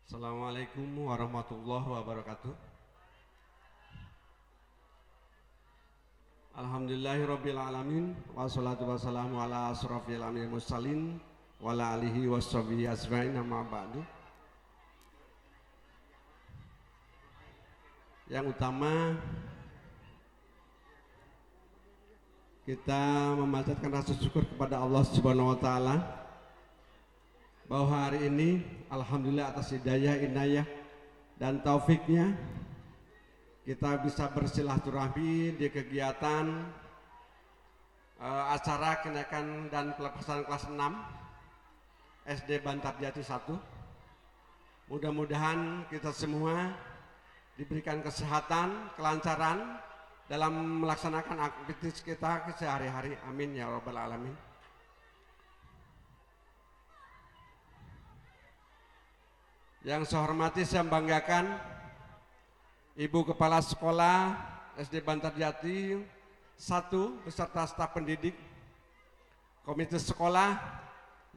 Assalamualaikum warahmatullahi wabarakatuh. Alhamdulillahirabbil alamin wassalatu wassalamu ala asrofil anbiya'i mursalin wa ala alihi washabihi ajmain amma ba'du. Yang utama kita memanjatkan rasa syukur kepada Allah Subhanahu wa taala bahwa hari ini alhamdulillah atas hidayah, inayah dan taufiknya kita bisa bersilaturahmi di kegiatan acara kenaikan dan pelepasan kelas 6 SD Bantarjati 1. Mudah-mudahan kita semua diberikan kesehatan, kelancaran dalam melaksanakan aktivitas kita sehari-hari. Amin ya rabbal alamin. Yang saya hormati, saya banggakan Ibu Kepala Sekolah SD Bantarjati 1 beserta staf pendidik, komite sekolah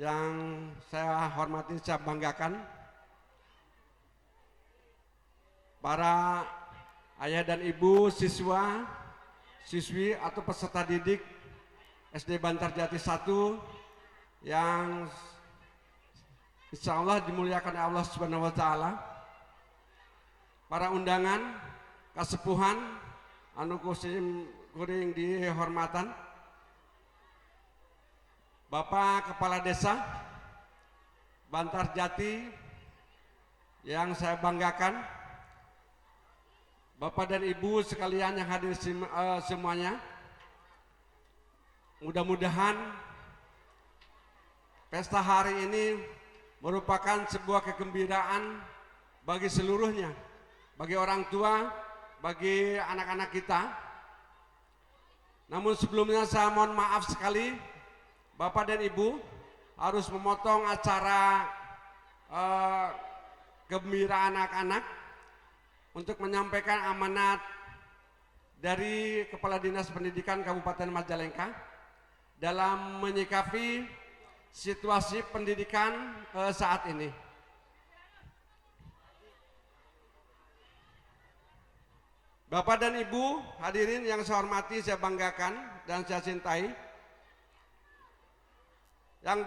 yang saya hormati, saya banggakan, para ayah dan ibu siswa, siswi atau peserta didik SD Bantarjati 1 yang insya Allah dimuliakan Allah Subhanahu wa taala, para undangan, kasepuhan, anu kuring dihormatan, Bapak Kepala Desa Bantarjati yang saya banggakan, Bapak dan Ibu sekalian yang hadir semuanya. Mudah-mudahan pesta hari ini merupakan sebuah kegembiraan bagi seluruhnya, bagi orang tua, bagi anak-anak kita. Namun sebelumnya saya mohon maaf sekali, Bapak dan Ibu harus memotong acara gembira anak-anak untuk menyampaikan amanat dari Kepala Dinas Pendidikan Kabupaten Majalengka dalam menyikapi situasi pendidikan saat ini. Bapak dan Ibu hadirin yang saya hormati, saya banggakan dan saya cintai. Yang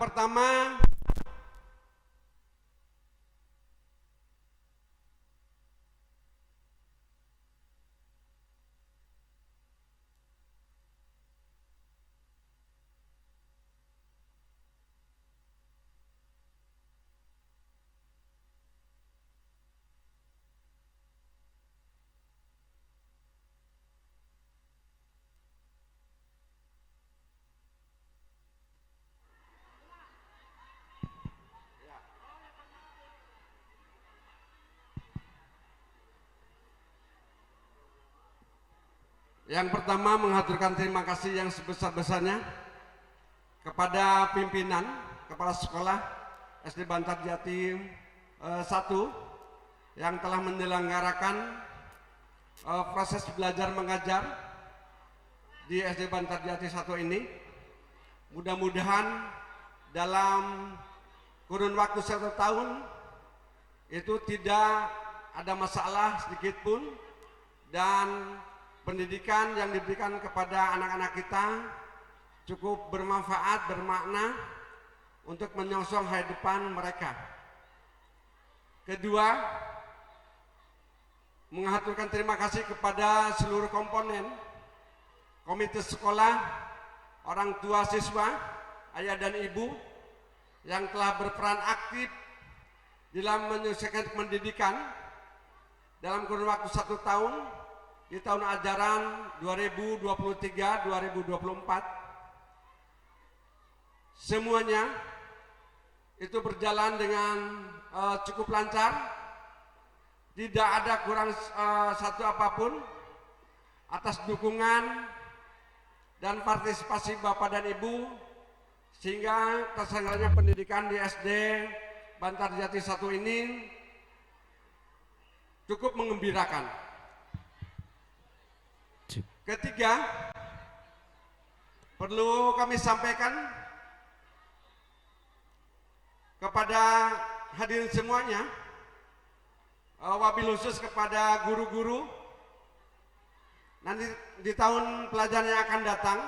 pertama, mengaturkan terima kasih yang sebesar-besarnya kepada pimpinan Kepala Sekolah SD Bantarjati 1 yang telah menyelenggarakan proses belajar mengajar di SD Bantarjati 1 ini. Mudah-mudahan dalam kurun waktu 1 tahun itu tidak ada masalah sedikit pun, dan pendidikan yang diberikan kepada anak-anak kita cukup bermanfaat, bermakna untuk menyongsong hari depan mereka. Kedua, mengaturkan terima kasih kepada seluruh komponen komite sekolah, orang tua siswa, ayah dan ibu yang telah berperan aktif dalam menyelesaikan pendidikan dalam kurun waktu 1 tahun di tahun ajaran 2023-2024. Semuanya itu berjalan dengan cukup lancar, tidak ada kurang satu apapun, atas dukungan dan partisipasi Bapak dan Ibu, sehingga terselenggaranya pendidikan di SD Bantarjati 1 ini cukup mengembirakan. Ketiga, perlu kami sampaikan kepada hadirin semuanya wabil khusus kepada guru-guru. Nanti di tahun pelajaran yang akan datang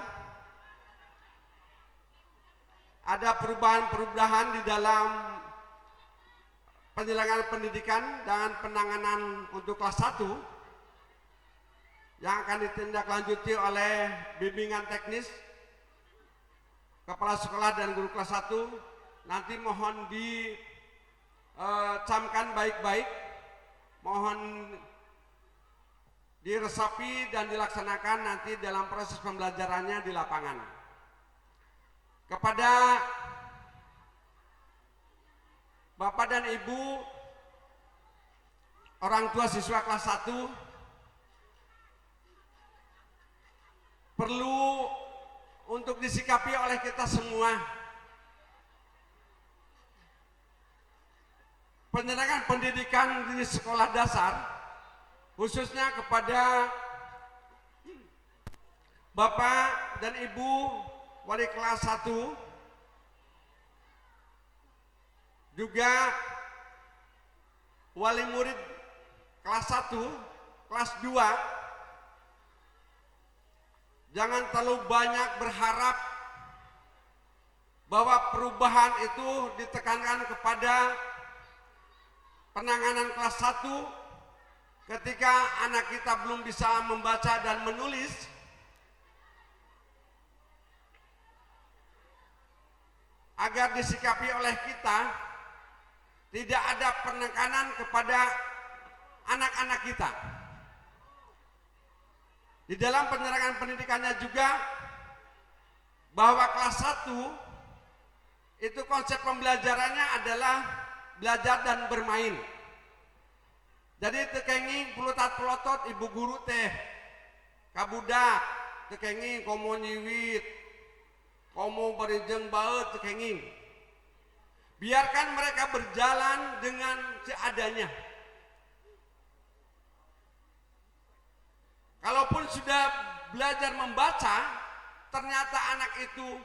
ada perubahan-perubahan di dalam penyelenggaraan pendidikan dan penanganan untuk kelas 1 yang akan ditindaklanjuti oleh bimbingan teknis kepala sekolah dan guru kelas 1. Nanti mohon dicamkan baik-baik, mohon diresapi dan dilaksanakan nanti dalam proses pembelajarannya di lapangan. Kepada Bapak dan Ibu orang tua siswa kelas 1, perlu untuk disikapi oleh kita semua. Penyelenggaraan pendidikan di sekolah dasar, khususnya kepada Bapak dan Ibu wali kelas 1, juga wali murid kelas 1, kelas 2, jangan terlalu banyak berharap bahwa perubahan itu ditekankan kepada penanganan kelas 1 ketika anak kita belum bisa membaca dan menulis. Agar disikapi oleh kita, tidak ada penekanan kepada anak-anak kita. Di dalam penyelenggaraan pendidikannya juga, bahwa kelas 1 itu konsep pembelajarannya adalah belajar dan bermain. Jadi tekenging pelutat pelotot ibu guru teh kabudak tekenging komo nyiwit komo berijeng baut tekenging. Biarkan mereka berjalan dengan seadanya. Kalaupun sudah belajar membaca, ternyata anak itu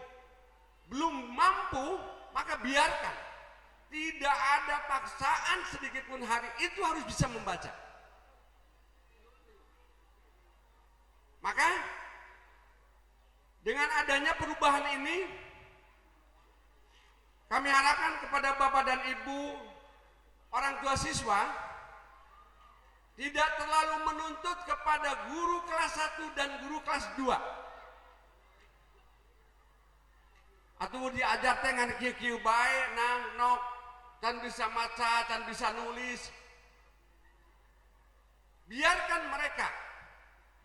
belum mampu, maka biarkan. Tidak ada paksaan sedikit pun hari itu harus bisa membaca. Maka dengan adanya perubahan ini, kami harapkan kepada Bapak dan Ibu orang tua siswa tidak terlalu menuntut kepada guru kelas 1 dan guru kelas 2. Atau diajar dengan kieu-kieu bae nang nok dan bisa maca dan bisa nulis. Biarkan mereka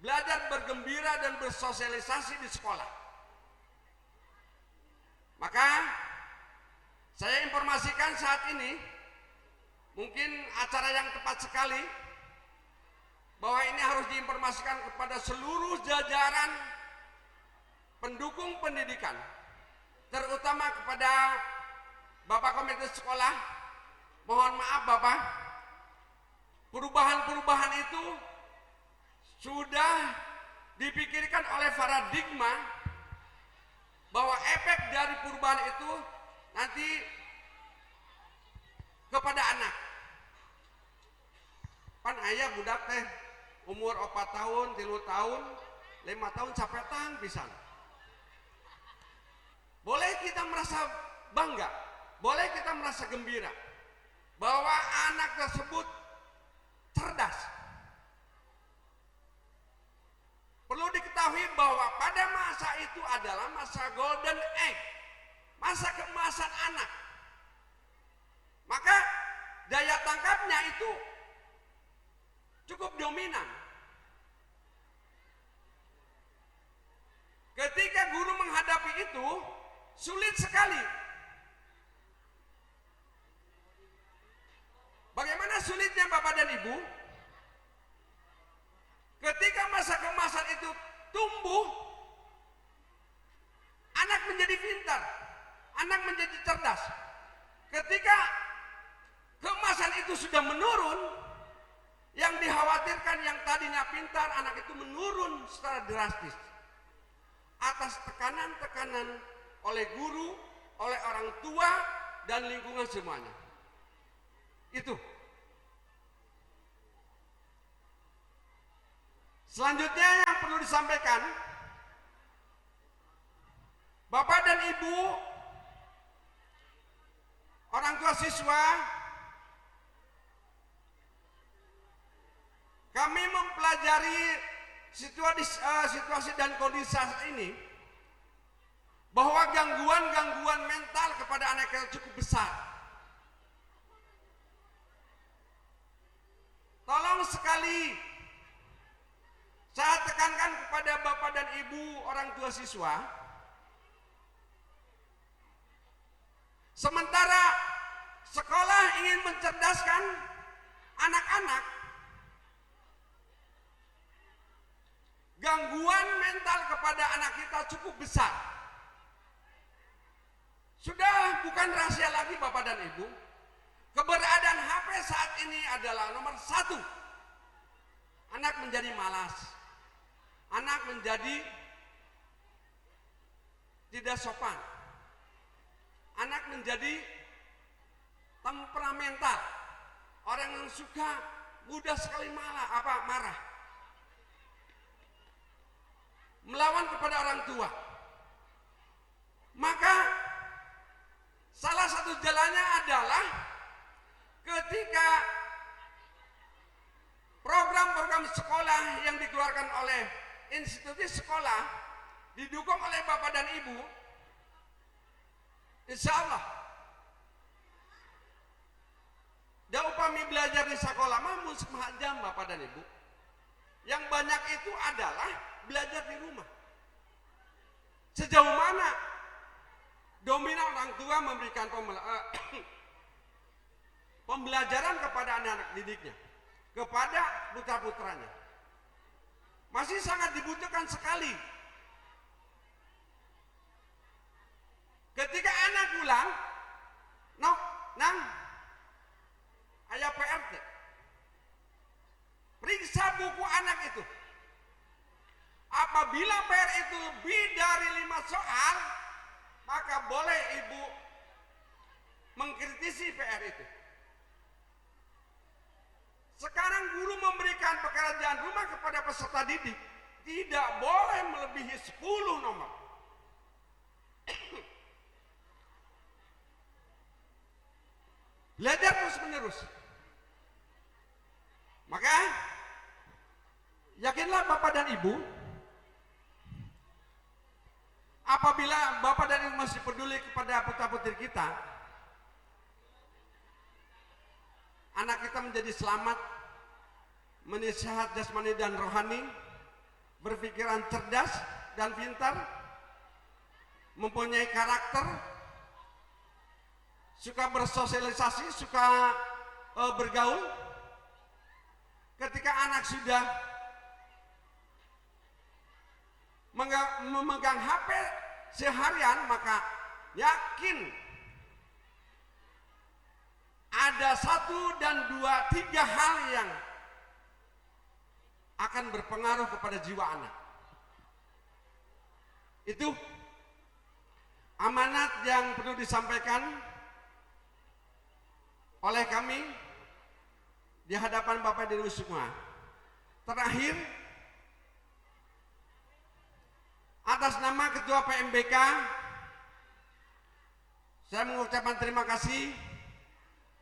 belajar bergembira dan bersosialisasi di sekolah. Maka saya informasikan saat ini, mungkin acara yang tepat sekali, bahwa ini harus diinformasikan kepada seluruh jajaran pendukung pendidikan, terutama kepada Bapak Komite Sekolah. Mohon maaf Bapak, perubahan-perubahan itu sudah dipikirkan oleh paradigma bahwa efek dari perubahan itu nanti kepada anak. Pan ayah budak teh umur 4 tahun, 3 tahun, 5 tahun capetan pisan. Boleh kita merasa bangga, boleh kita merasa gembira bahwa anak tersebut cerdas. Perlu diketahui bahwa pada masa itu adalah masa golden age, masa keemasan anak. Maka daya tangkapnya itu cukup dominan. Ketika guru menghadapi itu, sulit sekali. Bagaimana sulitnya Bapak dan Ibu? Ketika masa keemasan itu tumbuh, anak menjadi pintar, anak menjadi cerdas. Ketika keemasan itu sudah menurun, yang dikhawatirkan yang tadinya pintar, anak itu menurun secara drastis. Atas tekanan-tekanan oleh guru, oleh orang tua, dan lingkungan semuanya. Itu. Selanjutnya yang perlu disampaikan, Bapak dan Ibu, orang tua siswa, kami mempelajari situasi dan kondisi saat ini bahwa gangguan-gangguan mental kepada anak kita cukup besar. Tolong sekali saya tekankan kepada Bapak dan Ibu orang tua siswa, sementara sekolah ingin mencerdaskan anak-anak, gangguan mental kepada anak kita cukup besar. Sudah bukan rahasia lagi Bapak dan Ibu, keberadaan HP saat ini adalah nomor satu. Anak menjadi malas, anak menjadi tidak sopan, anak menjadi temperamental, orang yang suka mudah sekali marah, melawan kepada orang tua. Maka salah satu jalannya adalah ketika program-program sekolah yang dikeluarkan oleh institusi sekolah didukung oleh Bapak dan Ibu, insya Allah da upami belajar di sekolah mamun semahat jam Bapak dan Ibu, yang banyak itu adalah belajar di rumah. Sejauh mana dominan orang tua memberikan pembelajaran kepada anak-anak didiknya, kepada putra-putranya, masih sangat dibutuhkan sekali. Ketika anak pulang, nang ayah PRT, periksa buku anak itu. Apabila PR itu lebih dari 5 soal, maka boleh ibu mengkritisi PR itu. Sekarang guru memberikan pekerjaan rumah kepada peserta didik, tidak boleh melebihi 10 nomor. Belajar terus menerus. Maka yakinlah Bapak dan Ibu, apabila Bapak dan Ibu masih peduli kepada putra-putri kita, anak kita menjadi selamat, menjadi sehat jasmani dan rohani, berpikiran cerdas dan pintar, mempunyai karakter, suka bersosialisasi, suka bergaul. Ketika anak sudah memegang HP seharian, maka yakin ada 1, 2, 3 hal yang akan berpengaruh kepada jiwa anak. Itu amanat yang perlu disampaikan oleh kami di hadapan Bapak dan Ibu semua. Terakhir, atas nama Ketua PMBK, saya mengucapkan terima kasih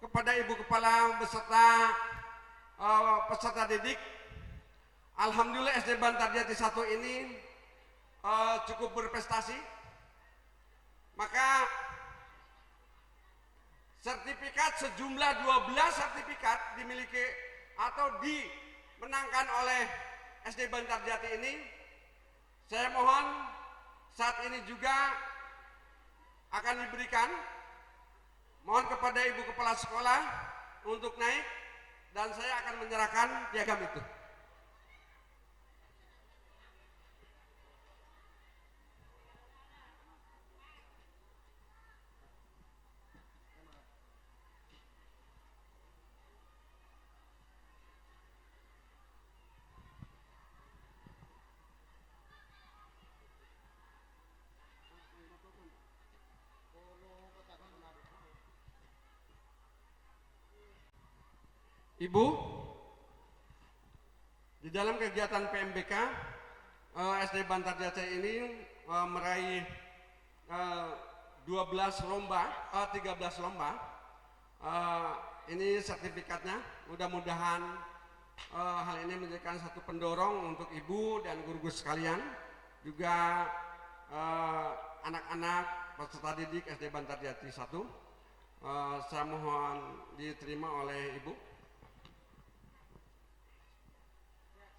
kepada Ibu Kepala beserta peserta didik. Alhamdulillah SD Bantar Jati 1 ini cukup berprestasi. Maka sertifikat sejumlah 12 sertifikat dimiliki atau dimenangkan oleh SD Bantar Jati ini. Saya mohon saat ini juga akan diberikan, mohon kepada Ibu Kepala Sekolah untuk naik, dan saya akan menyerahkan piagam itu. Ibu, di dalam kegiatan PMBK, SD Bantar Jati ini meraih 13 lomba. Ini sertifikatnya. Mudah-mudahan hal ini menjadikan satu pendorong untuk ibu dan guru-guru sekalian, juga anak-anak peserta didik SD Bantar Jati 1. Saya mohon diterima oleh ibu.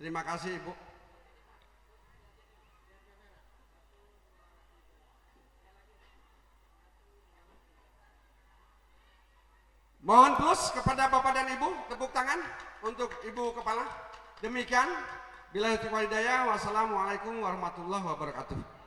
Terima kasih ibu. Mohon plus kepada Bapak dan Ibu, tepuk tangan untuk Ibu Kepala. Demikian, billahi taufiq wal hidayah. Wassalamualaikum warahmatullahi wabarakatuh.